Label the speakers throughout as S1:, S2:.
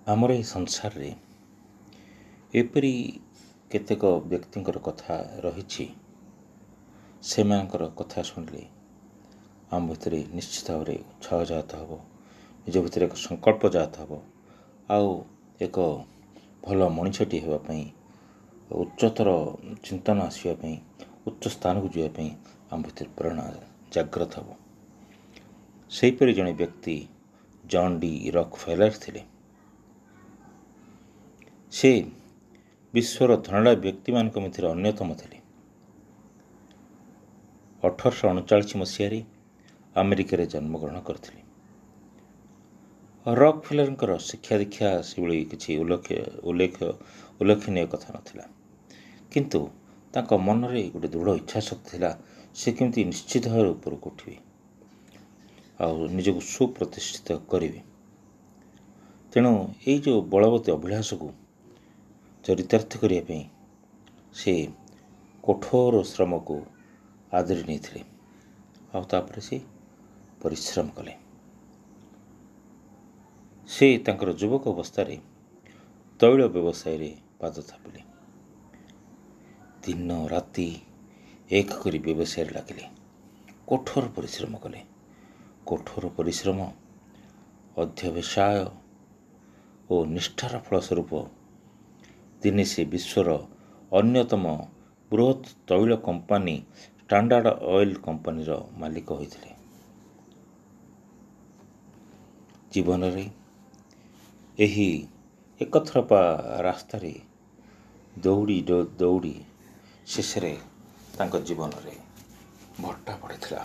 S1: ଆମର ଏହି ସଂସାରରେ ଏପରି କେତେକ ବ୍ୟକ୍ତିଙ୍କର କଥା ରହିଛି, ସେମାନଙ୍କର କଥା ଶୁଣିଲେ ଆମ ଭିତରେ ନିଶ୍ଚିତ ଭାବରେ ଉତ୍ସାହ ଜାତ ହେବ, ନିଜ ଭିତରେ ଏକ ସଂକଳ୍ପ ଜାତ ହେବ, ଆଉ ଏକ ଭଲ ମଣିଷଟିଏ ହେବା ପାଇଁ, ଉଚ୍ଚତର ଚିନ୍ତନ ଆସିବା ପାଇଁ, ଉଚ୍ଚ ସ୍ଥାନକୁ ଯିବା ପାଇଁ ଆମ ଭିତରେ ପ୍ରେରଣା ଜାଗ୍ରତ ହେବ। ସେହିପରି ଜଣେ ବ୍ୟକ୍ତି ଜନ୍ ଡି ରକଫେଲର ଥିଲେ। ସେ ବିଶ୍ୱର ଧନଢ୍ୟ ବ୍ୟକ୍ତିମାନଙ୍କ ମଧ୍ୟରେ ଅନ୍ୟତମ ଥିଲେ। 1839 ମସିହାରେ ଆମେରିକାରେ ଜନ୍ମଗ୍ରହଣ କରିଥିଲେ। ରକଫେଲରଙ୍କର ଶିକ୍ଷା ଦୀକ୍ଷା ସେଭଳି କିଛି ଉଲ୍ଲେଖନୀୟ କଥା ନଥିଲା, କିନ୍ତୁ ତାଙ୍କ ମନରେ ଗୋଟେ ଦୃଢ଼ ଇଚ୍ଛାଶକ୍ତି ଥିଲା, ସେ କେମିତି ନିଶ୍ଚିତ ଭାବରେ ଉପରକୁ ଉଠିବେ ଆଉ ନିଜକୁ ସୁପ୍ରତିଷ୍ଠିତ କରିବେ। ତେଣୁ ଏଇ ଯେଉଁ ବଳବତୀ ଅଭିଳାଷକୁ ଚରିତାର୍ଥ କରିବା ପାଇଁ ସେ କଠୋର ଶ୍ରମକୁ ଆଦରି ନେଇଥିଲେ, ଆଉ ତାପରେ ସେ ପରିଶ୍ରମ କଲେ। ସେ ତାଙ୍କର ଯୁବକ ଅବସ୍ଥାରେ ତୈଳ ବ୍ୟବସାୟରେ ପାଦ ଥାପିଲେ। ଦିନ ରାତି ଏକ କରି ବ୍ୟବସାୟରେ ଲାଗିଲେ, କଠୋର ପରିଶ୍ରମ କଲେ। କଠୋର ପରିଶ୍ରମ, ଅଧ୍ୟବସାୟ ଓ ନିଷ୍ଠାର ଫଳସ୍ୱରୂପ ଦିନେ ସେ ବିଶ୍ୱର ଅନ୍ୟତମ ବୃହତ୍ ତୈଳ କମ୍ପାନୀ ଷ୍ଟାଣ୍ଡାର୍ଡ ଅଏଲ କମ୍ପାନୀର ମାଲିକ ହୋଇଥିଲେ। ଜୀବନରେ ଏହି ଏକତରଫା ରାସ୍ତାରେ ଦୌଡ଼ି ଶେଷରେ ତାଙ୍କ ଜୀବନରେ ଭଟ୍ଟା ପଡ଼ିଥିଲା।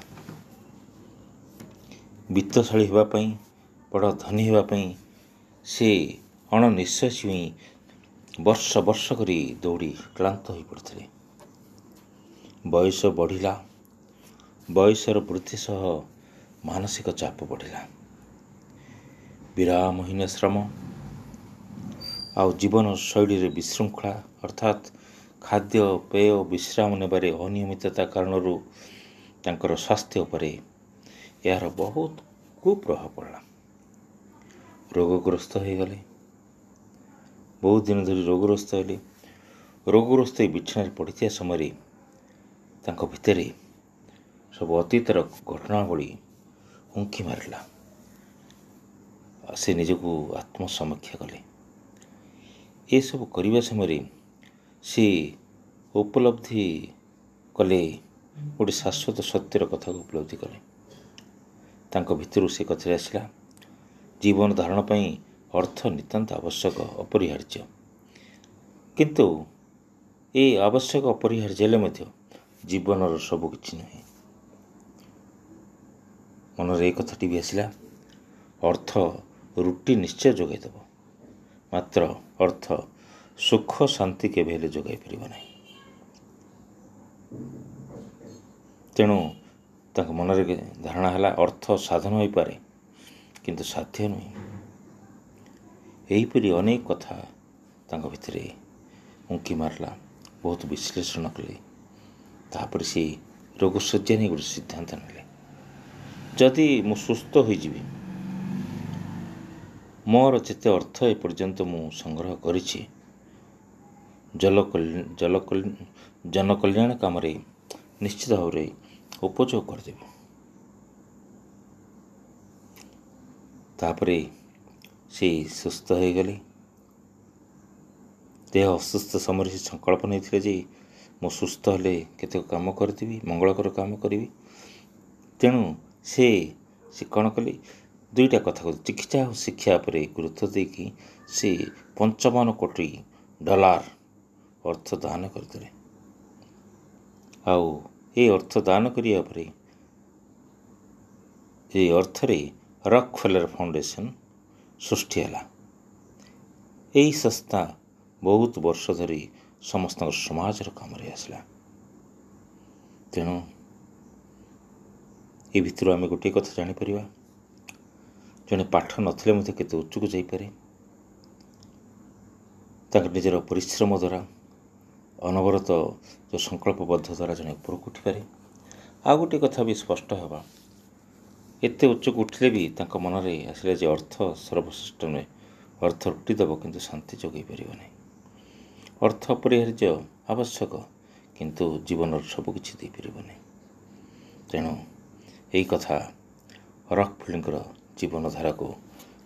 S1: ବିତ୍ତଶାଳୀ ହେବା ପାଇଁ, ବଡ଼ ଧନୀ ହେବା ପାଇଁ ସେ ଅଣନିଶ୍ୱାସୀ ହୋଇ ବର୍ଷ କରି ଦୌଡ଼ି କ୍ଳାନ୍ତ ହୋଇପଡ଼ିଥିଲେ। ବୟସ ବଢ଼ିଲା, ବୟସର ବୃଦ୍ଧି ସହ ମାନସିକ ଚାପ ବଢ଼ିଲା। ବିରାମହୀନ ଶ୍ରମ ଆଉ ଜୀବନ ଶୈଳୀରେ ବିଶୃଙ୍ଖଳା, ଅର୍ଥାତ୍ ଖାଦ୍ୟ ପେୟ ବିଶ୍ରାମ ନେବାରେ ଅନିୟମିତତା କାରଣରୁ ତାଙ୍କର ସ୍ୱାସ୍ଥ୍ୟ ଉପରେ ଏହାର ବହୁତ କୁପ୍ରଭାବ ପଡ଼ିଲା। ରୋଗଗ୍ରସ୍ତ ହୋଇଗଲେ, ବହୁତ ଦିନ ଧରି ରୋଗଗ୍ରସ୍ତ ହେଲେ। ରୋଗଗ୍ରସ୍ତ ହୋଇ ବିଛଣାରେ ପଡ଼ିଥିବା ସମୟରେ ତାଙ୍କ ଭିତରେ ସବୁ ଅତୀତର ଘଟଣାବଳୀ ଉଙ୍କି ମାରିଲା। ସେ ନିଜକୁ ଆତ୍ମସମୀକ୍ଷା କଲେ। ଏସବୁ କରିବା ସମୟରେ ସେ ଉପଲବ୍ଧି କଲେ, ଗୋଟିଏ ଶାଶ୍ୱତ ସତ୍ୟର କଥାକୁ ଉପଲବ୍ଧି କଲେ। ତାଙ୍କ ଭିତରୁ ସେ କଥାରେ ଆସିଲା, ଜୀବନ ଧାରଣ ପାଇଁ ଅର୍ଥ ନିତାନ୍ତ ଆବଶ୍ୟକ, ଅପରିହାର୍ଯ୍ୟ। କିନ୍ତୁ ଏ ଆବଶ୍ୟକ ଅପରିହାର୍ଯ୍ୟ ହେଲେ ମଧ୍ୟ ଜୀବନର ସବୁ କିଛି ନୁହେଁ। ମନରେ ଏ କଥାଟି ବି ଆସିଲା, ଅର୍ଥ ରୁଟି ନିଶ୍ଚୟ ଯୋଗାଇ ଦେବ, ମାତ୍ର ଅର୍ଥ ସୁଖ ଶାନ୍ତି କେବେ ହେଲେ ଯୋଗାଇ ପାରିବ ନାହିଁ। ତେଣୁ ତାଙ୍କ ମନରେ ଧାରଣା ହେଲା, ଅର୍ଥ ସାଧନ ହୋଇପାରେ କିନ୍ତୁ ସାଧ୍ୟ ନୁହେଁ। ଏହିପରି ଅନେକ କଥା ତାଙ୍କ ଭିତରେ ଉଙ୍କି ମାରିଲା, ବହୁତ ବିଶ୍ଳେଷଣ କଲେ। ତାପରେ ସେ ରୋଗଶଯ୍ୟା ନେଇ ଗୋଟେ ସିଦ୍ଧାନ୍ତ ନେଲେ, ଯଦି ମୁଁ ସୁସ୍ଥ ହୋଇଯିବି, ମୋର ଯେତେ ଅର୍ଥ ଏପର୍ଯ୍ୟନ୍ତ ମୁଁ ସଂଗ୍ରହ କରିଛି ଜନକଲ୍ୟାଣ କାମରେ ନିଶ୍ଚିତ ଭାବରେ ଉପଯୋଗ କରିଦେବି। ତାପରେ ସେ ସୁସ୍ଥ ହୋଇଗଲେ। ଦେହ ଅସୁସ୍ଥ ସମୟରେ ସେ ସଂକଳ୍ପ ନେଇଥିଲେ ଯେ ମୁଁ ସୁସ୍ଥ ହେଲେ କେତେକ କାମ କରିଦେବି, ମଙ୍ଗଳକର କାମ କରିବି। ତେଣୁ ସେ କ'ଣ କଲେ, ଦୁଇଟା କଥା କଲେ। ଚିକିତ୍ସା ଓ ଶିକ୍ଷା ଉପରେ ଗୁରୁତ୍ୱ ଦେଇକି ସେ $55 କୋଟି ଅର୍ଥ ଦାନ କରିଦେଲେ। ଆଉ ଏ ଅର୍ଥ ଦାନ କରିବା ପରେ ଏ ଅର୍ଥରେ ରକଫେଲର ଫାଉଣ୍ଡେସନ ସୃଷ୍ଟି ହେଲା। ଏହି ସଂସ୍ଥା ବହୁତ ବର୍ଷ ଧରି ସମସ୍ତଙ୍କ ସମାଜର କାମରେ ଆସିଲା। ତେଣୁ ଏ ଭିତରୁ ଆମେ ଗୋଟିଏ କଥା ଜାଣିପାରିବା, ଜଣେ ପାଠ ନଥିଲେ ମଧ୍ୟ କେତେ ଉଚ୍ଚକୁ ଯାଇପାରେ, ତାଙ୍କ ନିଜର ପରିଶ୍ରମ ଦ୍ୱାରା, ଅନବରତ ଯେଉଁ ସଂକଳ୍ପବଦ୍ଧ ଦ୍ୱାରା ଜଣେ ଉପରକୁ ଉଠିପାରେ। ଆଉ ଗୋଟିଏ କଥା ବି ସ୍ପଷ୍ଟ ହେବା, ଏତେ ଉଚ୍ଚକୁ ଉଠିଲେ ବି ତାଙ୍କ ମନରେ ଆସିଲା ଯେ ଅର୍ଥ ସର୍ବଶ୍ରେଷ୍ଠ ନୁହେଁ, ଅର୍ଥ ଲୁଟିଦେବ କିନ୍ତୁ ଶାନ୍ତି ଯୋଗାଇ ପାରିବ ନାହିଁ। ଅର୍ଥ ଅପରିହାର୍ଯ୍ୟ ଆବଶ୍ୟକ, କିନ୍ତୁ ଜୀବନର ସବୁକିଛି ଦେଇପାରିବ ନାହିଁ। ତେଣୁ ଏହି କଥା ରକଫେଲରଙ୍କର ଜୀବନଧାରାକୁ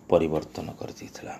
S1: ପରିବର୍ତ୍ତନ କରିଦେଇଥିଲା।